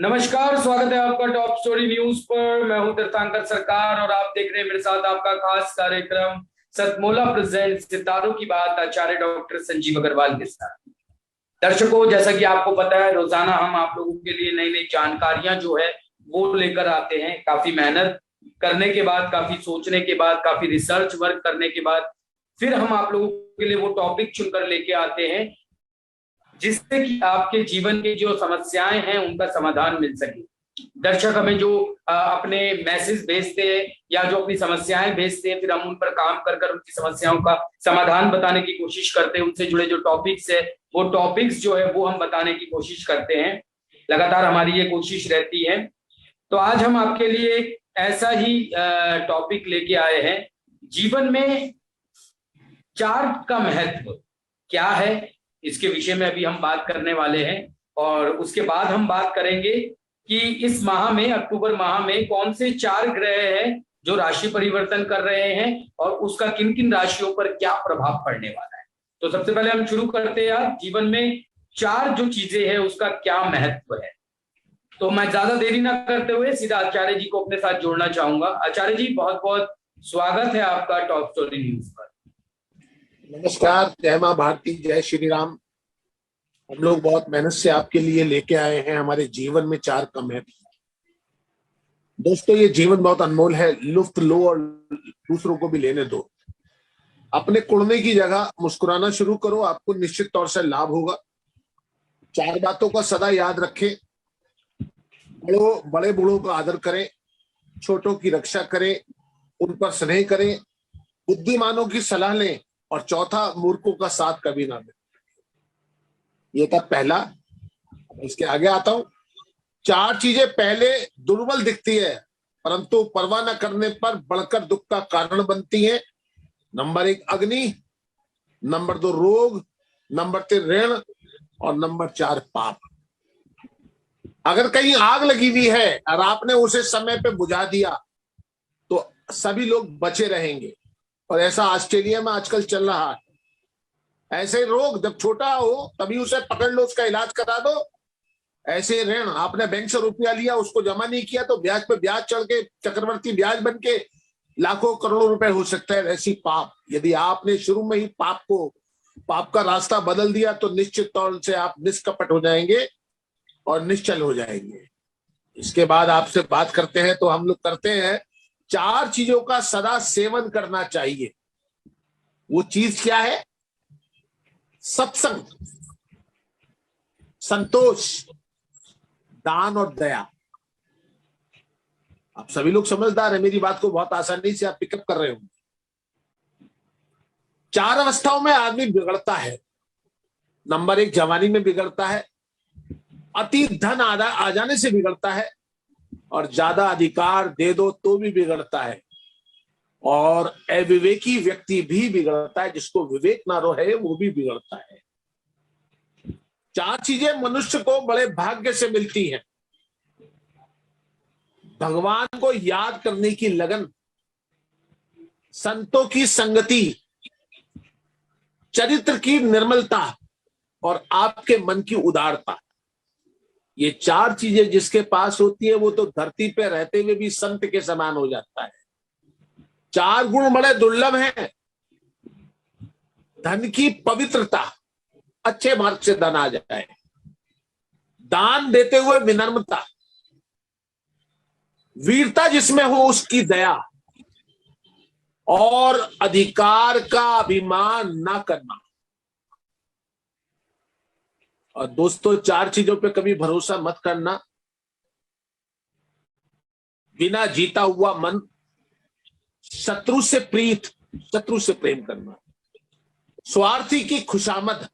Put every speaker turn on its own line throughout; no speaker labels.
नमस्कार, स्वागत है आपका टॉप स्टोरी न्यूज पर। मैं हूं तीर्थंकर सरकार और आप देख रहे हैं मेरे साथ आपका खास कार्यक्रम सतमोला प्रेजेंट सितारों की बात आचार्य डॉक्टर संजीव अग्रवाल के साथ। दर्शकों, जैसा कि आपको पता है, रोजाना हम आप लोगों के लिए नई नई जानकारियां जो है वो लेकर आते हैं। काफी मेहनत करने के बाद, काफी सोचने के बाद, काफी रिसर्च वर्क करने के बाद फिर हम आप लोगों के लिए वो टॉपिक चुनकर लेके आते हैं जिससे कि आपके जीवन की जो समस्याएं हैं उनका समाधान मिल सके। दर्शक हमें जो अपने मैसेज भेजते हैं या जो अपनी समस्याएं भेजते हैं, फिर हम उन पर काम कर कर उनकी समस्याओं का समाधान बताने की कोशिश करते हैं। उनसे जुड़े जो टॉपिक्स है वो टॉपिक्स जो है वो हम बताने की कोशिश करते हैं। लगातार हमारी ये कोशिश रहती है। तो आज हम आपके लिए एक ऐसा ही टॉपिक लेके आए हैं। जीवन में चार्ट का महत्व क्या है, इसके विषय में अभी हम बात करने वाले हैं। और उसके बाद हम बात करेंगे कि इस माह में, अक्टूबर माह में, कौन से 4 ग्रह हैं जो राशि परिवर्तन कर रहे हैं और उसका किन किन राशियों पर क्या प्रभाव पड़ने वाला है। तो सबसे पहले हम शुरू करते हैं यार, जीवन में 4 जो चीजें हैं उसका क्या महत्व है। तो मैं ज्यादा देरी ना करते हुए सीधा आचार्य जी को अपने साथ जोड़ना चाहूंगा। आचार्य जी, बहुत बहुत स्वागत है आपका टॉप स्टोरी न्यूज पर।
नमस्कार, जय मां भारती, जय श्री राम। हम लोग बहुत मेहनत से आपके लिए लेके आए हैं हमारे जीवन में 4 का महत्व। दोस्तों, ये जीवन बहुत अनमोल है, लुफ्त लो और दूसरों को भी लेने दो। अपने कुड़ने की जगह मुस्कुराना शुरू करो, आपको निश्चित तौर से लाभ होगा। 4 बातों का सदा याद रखें। बड़े बूढ़ों का आदर करें, छोटों की रक्षा करें, उन पर स्नेह करें, बुद्धिमानों की सलाह लें और चौथा, मूर्खों का साथ कभी ना दें। ये था पहला। इसके आगे आता हूं। 4 चीजें पहले दुर्बल दिखती है परंतु परवाह न करने पर बढ़कर दुख का कारण बनती है। नंबर 1 अग्नि, नंबर 2 रोग, नंबर 3 ऋण और नंबर 4 पाप। अगर कहीं आग लगी हुई है और आपने उसे समय पे बुझा दिया तो सभी लोग बचे रहेंगे। और ऐसा ऑस्ट्रेलिया में आजकल चल रहा है। ऐसे रोग जब छोटा हो तभी उसे पकड़ लो, उसका इलाज करा दो। ऐसे ऋण, आपने बैंक से रुपया लिया, उसको जमा नहीं किया तो ब्याज पे ब्याज चढ़ के चक्रवर्ती ब्याज बन के लाखों करोड़ों रुपए हो सकता है। ऐसी पाप, यदि आपने शुरू में ही पाप का रास्ता बदल दिया तो निश्चित तौर से आप निष्कपट हो जाएंगे और निश्चल हो जाएंगे। इसके बाद आपसे बात करते हैं तो हम लोग करते हैं 4 चीजों का सदा सेवन करना चाहिए। वो चीज क्या है? सत्संग, संतोष, दान और दया। आप सभी लोग समझदार हैं, मेरी बात को बहुत आसानी से आप पिकअप कर रहे हो। 4 अवस्थाओं में आदमी बिगड़ता है। नंबर 1 जवानी में बिगड़ता है, अति धन आ जाने से बिगड़ता है, और ज्यादा अधिकार दे दो तो भी बिगड़ता है, और अविवेकी व्यक्ति भी बिगड़ता है। जिसको विवेक ना रहे वो भी बिगड़ता है। 4 चीजें मनुष्य को बड़े भाग्य से मिलती हैं। भगवान को याद करने की लगन, संतों की संगति, चरित्र की निर्मलता और आपके मन की उदारता। ये 4 चीजें जिसके पास होती है वो तो धरती पे रहते हुए भी संत के समान हो जाता है। 4 गुण बड़े दुर्लभ हैं। धन की पवित्रता, अच्छे मार्ग से धन आ जाए। दान देते हुए विनम्रता, वीरता जिसमें हो उसकी दया, और अधिकार का अभिमान ना करना। और दोस्तों, 4 चीजों पे कभी भरोसा मत करना। बिना जीता हुआ मन, शत्रु से प्रीत, शत्रु से प्रेम करना, स्वार्थी की खुशामद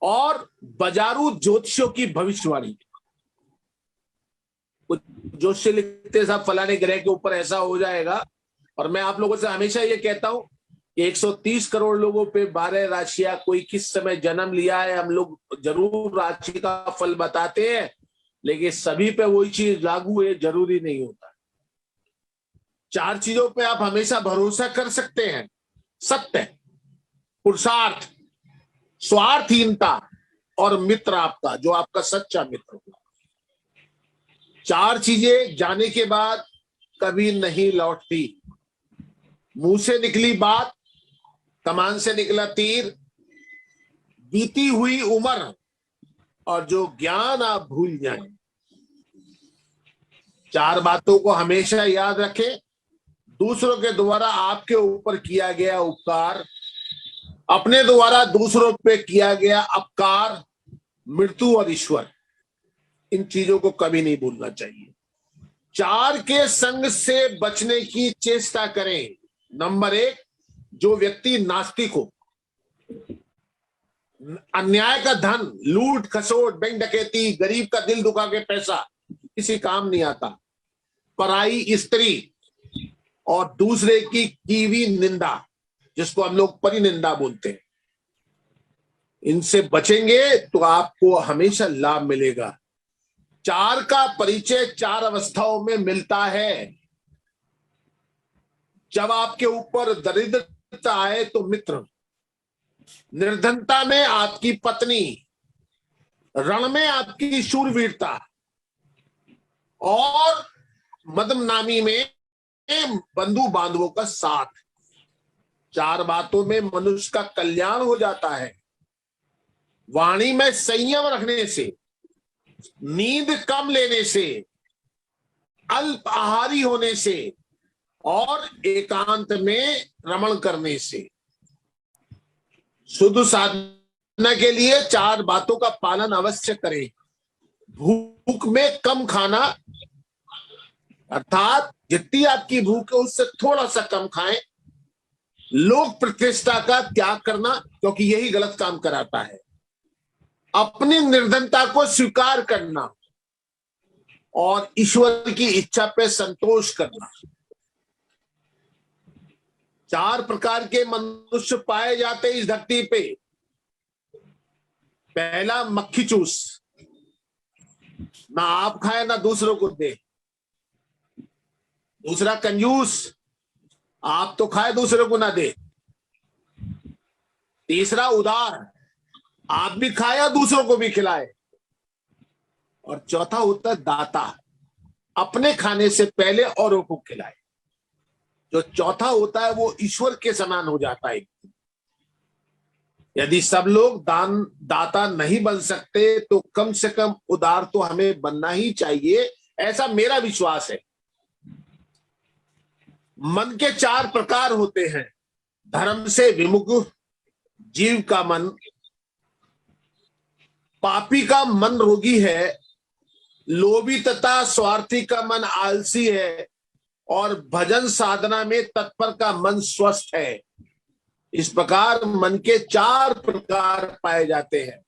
और बाजारू ज्योतिषियों की भविष्यवाणी। ज्योतिषी लिखते साहब फलाने ग्रह के ऊपर ऐसा हो जाएगा। और मैं आप लोगों से हमेशा ये कहता हूं कि 130 करोड़ लोगों पे 12 राशियां, कोई किस समय जन्म लिया है, हम लोग जरूर राशि का फल बताते हैं, लेकिन सभी पे वही चीज लागू है जरूरी नहीं होता। 4 चीजों पे आप हमेशा भरोसा कर सकते हैं। सत्य, पुरुषार्थ, स्वार्थहीनता और मित्र, आपका जो आपका सच्चा मित्र होगा। 4 चीजें जाने के बाद कभी नहीं लौटती। मुंह से निकली बात, कमान से निकला तीर, बीती हुई उम्र और जो ज्ञान आप भूल जाएं। 4 बातों को हमेशा याद रखें। दूसरों के द्वारा आपके ऊपर किया गया उपकार, अपने द्वारा दूसरों पे किया गया अपकार, मृत्यु और ईश्वर, इन चीजों को कभी नहीं भूलना चाहिए। 4 के संग से बचने की चेष्टा करें। नंबर 1, जो व्यक्ति नास्तिक हो, अन्याय का धन, लूट खसोट, बैंक डकैती, गरीब का दिल दुखा के पैसा किसी काम नहीं आता, पराई स्त्री और दूसरे की हुई निंदा, जिसको हम लोग परिनिंदा बोलते हैं, इनसे बचेंगे तो आपको हमेशा लाभ मिलेगा। 4 का परिचय 4 अवस्थाओं में मिलता है। जब आपके ऊपर दरिद्रता आए तो मित्र, निर्धनता में आपकी पत्नी, रण में आपकी शूरवीरता और मदमनामी में बंधु बांधवों का साथ। 4 बातों में मनुष्य का कल्याण हो जाता है। वाणी में संयम रखने से, नींद कम लेने से, अल्प आहारी होने से और एकांत में रमण करने से। शुद्ध साधना के लिए 4 बातों का पालन अवश्य करें। भूख में कम खाना, अर्थात जितनी आपकी भूख है उससे थोड़ा सा कम खाएं। लोक प्रतिष्ठा का त्याग करना, क्योंकि यही गलत काम कराता है। अपनी निर्धनता को स्वीकार करना और ईश्वर की इच्छा पे संतोष करना। 4 प्रकार के मनुष्य पाए जाते इस धरती पे। पहला, मक्खी चूस, ना आप खाए ना दूसरों को दे। दूसरा, कंजूस, आप तो खाए दूसरों को ना दे। तीसरा, उदार, आप भी खाए और दूसरों को भी खिलाए। और चौथा होता है दाता, अपने खाने से पहले औरों को खिलाए। जो चौथा होता है वो ईश्वर के समान हो जाता है। यदि सब लोग दाता नहीं बन सकते तो कम से कम उदार तो हमें बनना ही चाहिए, ऐसा मेरा विश्वास है। मन के 4 प्रकार होते हैं। धर्म से विमुख जीव का मन, पापी का मन रोगी है, लोभी तथा स्वार्थी का मन आलसी है और भजन साधना में तत्पर का मन स्वस्थ है। इस प्रकार मन के 4 प्रकार पाए जाते हैं।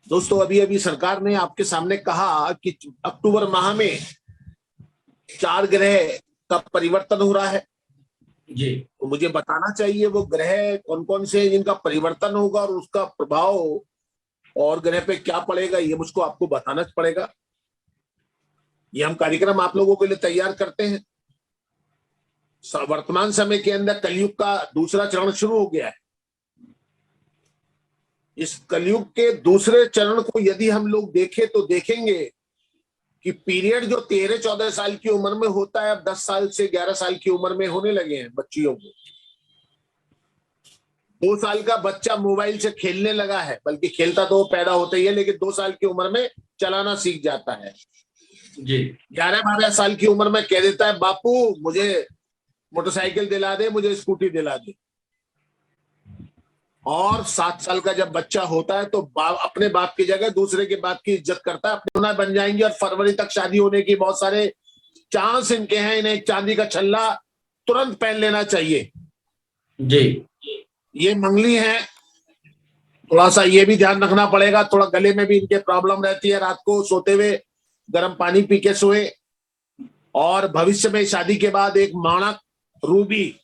दोस्तों, अभी अभी सरकार ने आपके सामने कहा कि अक्टूबर माह में 4 ग्रह का परिवर्तन हो रहा है
जी।
तो मुझे बताना चाहिए वो ग्रह कौन कौन से जिनका परिवर्तन होगा और उसका प्रभाव और ग्रह पे क्या पड़ेगा, ये मुझको आपको बताना पड़ेगा। ये हम कार्यक्रम आप लोगों के लिए तैयार करते हैं। वर्तमान समय के अंदर कलयुग का दूसरा चरण शुरू हो गया है। इस कलयुग के दूसरे चरण को यदि हम लोग देखें तो देखेंगे कि पीरियड जो 13-14 साल की उम्र में होता है, अब 10 साल से 11 साल की उम्र में होने लगे हैं बच्चियों को। 2 साल का बच्चा मोबाइल से खेलने लगा है, बल्कि खेलता तो पैदा होता ही है, लेकिन 2 साल की उम्र में चलाना सीख जाता है
जी।
11-12 साल की उम्र में कह देता है, बापू मुझे मोटरसाइकिल दिला दे, मुझे स्कूटी दिला दे। और 7 साल का जब बच्चा होता है तो अपने बाप की जगह दूसरे के बाप की इज्जत करता है, अपने बन जाएंगे। और फरवरी तक शादी होने की बहुत सारे चांस इनके हैं। इन्हें चांदी का छल्ला तुरंत पहन लेना चाहिए
जी।
ये मंगली है, थोड़ा सा ये भी ध्यान रखना पड़ेगा। थोड़ा गले में भी इनके प्रॉब्लम रहती है, रात को सोते हुए गर्म पानी पी के सोए। और भविष्य में शादी के बाद एक माणक रूबी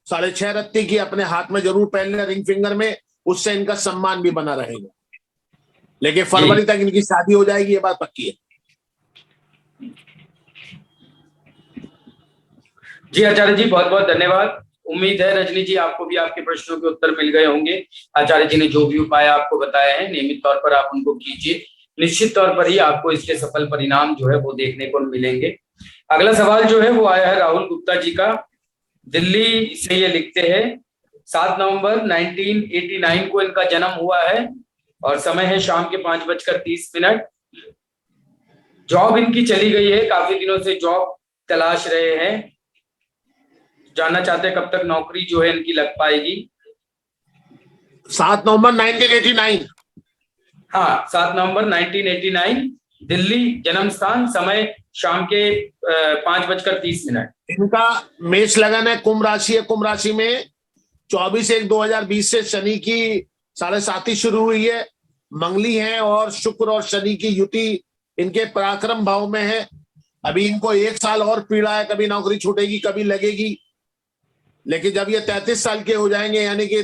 6.5 रत्ती की अपने हाथ में जरूर पहन ले, रिंग फिंगर में, उससे इनका सम्मान भी बना रहेगा। लेकिन फरवरी तक इनकी शादी हो जाएगी, ये बात पक्की है।
जी आचार्य जी, बहुत बहुत धन्यवाद। उम्मीद है रजनी जी आपको भी आपके प्रश्नों के उत्तर मिल गए होंगे। आचार्य जी ने जो भी उपाय आपको बताए हैं नियमित तौर पर आप उनको कीजिए। निश्चित तौर पर ही आपको इसके सफल परिणाम जो है वो देखने को मिलेंगे। अगला सवाल जो है वो आया है राहुल गुप्ता जी का, दिल्ली से ये लिखते हैं 7 नवंबर 1989 को इनका जन्म हुआ है और समय है शाम के 5:30। जॉब इनकी चली गई है, काफी दिनों से जॉब तलाश रहे हैं, जानना चाहते हैं कब तक नौकरी जो है इनकी लग पाएगी।
7 नवंबर 1989।
हाँ, 7 नवंबर 1989, दिल्ली जन्म स्थान, समय शाम के 5:30।
इनका मेष लगन है, कुंभ राशि है। कुंभ राशि में 24/1/2020 से शनि की 7.5 शुरू हुई है। मंगली है और शुक्र और शनि की युति इनके पराक्रम भाव में है। अभी इनको 1 साल और पीड़ा है, कभी नौकरी छूटेगी कभी लगेगी, लेकिन जब ये 33 साल के हो जाएंगे यानी कि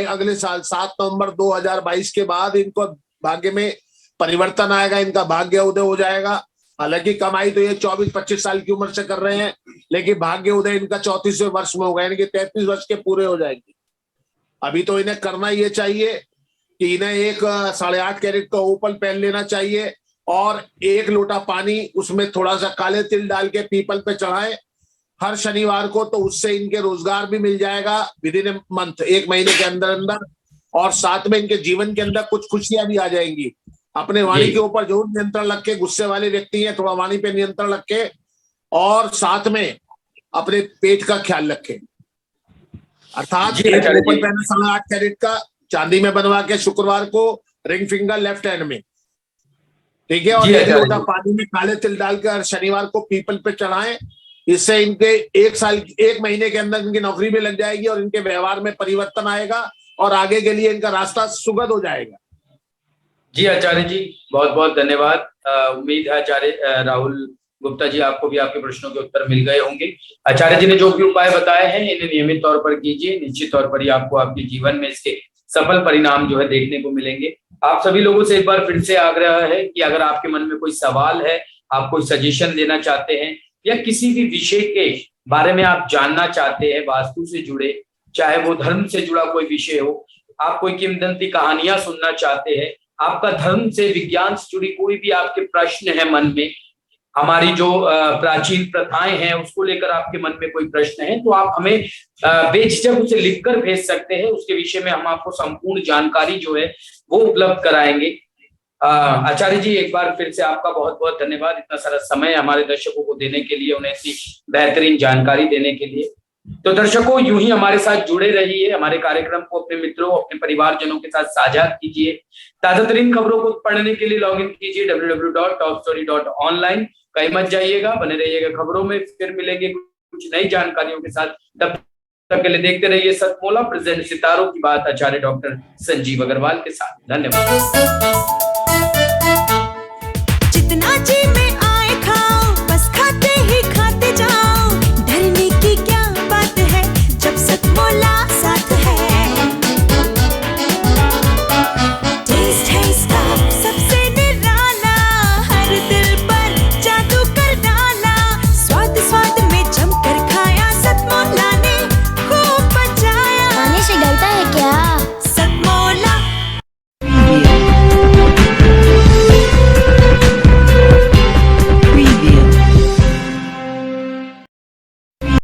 अगले साल 7 नवंबर 2022 के बाद इनको भाग्य में परिवर्तन आएगा, इनका भाग्य उदय हो जाएगा। हालांकि कमाई तो ये 24-25 साल की उम्र से कर रहे हैं, लेकिन भाग्य उदय इनका 34वें वर्ष में होगा, यानी कि 33 वर्ष के पूरे हो जाएंगे। अभी तो इन्हें करना ये चाहिए कि इन्हें एक 8.5 कैरेट का ओपल पहन लेना चाहिए और 1 लोटा पानी उसमें थोड़ा सा काले तिल डाल के पीपल पे चढ़ाएं हर शनिवार को, तो उससे इनके रोजगार भी मिल जाएगा विदिन ए मंथ, 1 महीने के अंदर अंदर, और साथ में इनके जीवन के अंदर कुछ खुशियां भी आ जाएंगी। अपने वाणी के ऊपर जरूर नियंत्रण रखे, गुस्से वाले व्यक्ति हैं, थोड़ा वाणी पे नियंत्रण रखे और साथ में अपने पेट का ख्याल रखें। अर्थात एक ओपल पहने 8.5 कैरेट का चांदी में बनवा के शुक्रवार को रिंग फिंगर लेफ्ट हैंड में, ठीक है, और 1 लोटा पानी में काले तिल डालकर शनिवार को पीपल पे चढ़ाएं। इससे इनके 1 महीने के अंदर इनकी नौकरी भी लग जाएगी और इनके व्यवहार में परिवर्तन आएगा और आगे के लिए इनका रास्ता सुगम हो जाएगा।
जी आचार्य जी, बहुत बहुत धन्यवाद। उम्मीद है आचार्य राहुल गुप्ता जी आपको भी आपके प्रश्नों के उत्तर मिल गए होंगे। आचार्य जी ने जो भी उपाय बताए हैं इन्हें नियमित तौर पर कीजिए, निश्चित तौर पर ही आपको आपके जीवन में इसके सफल परिणाम जो है देखने को मिलेंगे। आप सभी लोगों से एक बार फिर से आग्रह है कि अगर आपके मन में कोई सवाल है, आप कोई सजेशन देना चाहते हैं या किसी भी विषय के बारे में आप जानना चाहते हैं, वास्तु से जुड़े, चाहे वो धर्म से जुड़ा कोई विषय हो, आप कोई किंवदंती कहानियां सुनना चाहते हैं, आपका धर्म से विज्ञान से जुड़ी कोई भी आपके प्रश्न है मन में, हमारी जो प्राचीन प्रथाएं हैं उसको लेकर आपके मन में कोई प्रश्न है, तो आप हमें बेझिझक उसे लिखकर भेज सकते हैं। उसके विषय में हम आपको संपूर्ण जानकारी जो है वो उपलब्ध कराएंगे। आचार्य जी, एक बार फिर से आपका बहुत बहुत धन्यवाद, इतना सारा समय हमारे दर्शकों को देने के लिए, उन्हें इतनी बेहतरीन जानकारी देने के लिए। तो दर्शकों, यूं ही हमारे साथ जुड़े रहिए, हमारे कार्यक्रम को अपने मित्रों, अपने परिवारजनों के साथ साझा कीजिए। ताजा तरीन खबरों को पढ़ने के लिए लॉग इन कीजिए www.topstory.online। कहीं मत जाइएगा, बने रहिएगा खबरों में। फिर मिलेंगे कुछ नई जानकारियों के साथ, तब तक के लिए देखते रहिए सतमोला प्रेजेंट सितारों की बात आचार्य डॉक्टर संजीव अग्रवाल के साथ। धन्यवाद।
जितना जी में आए खाओ, बस खाते ही खाते जाओ, डरने की क्या बात है जब सतमोला साथ है। टेस्ट है इसका सबसे निराला, हर दिल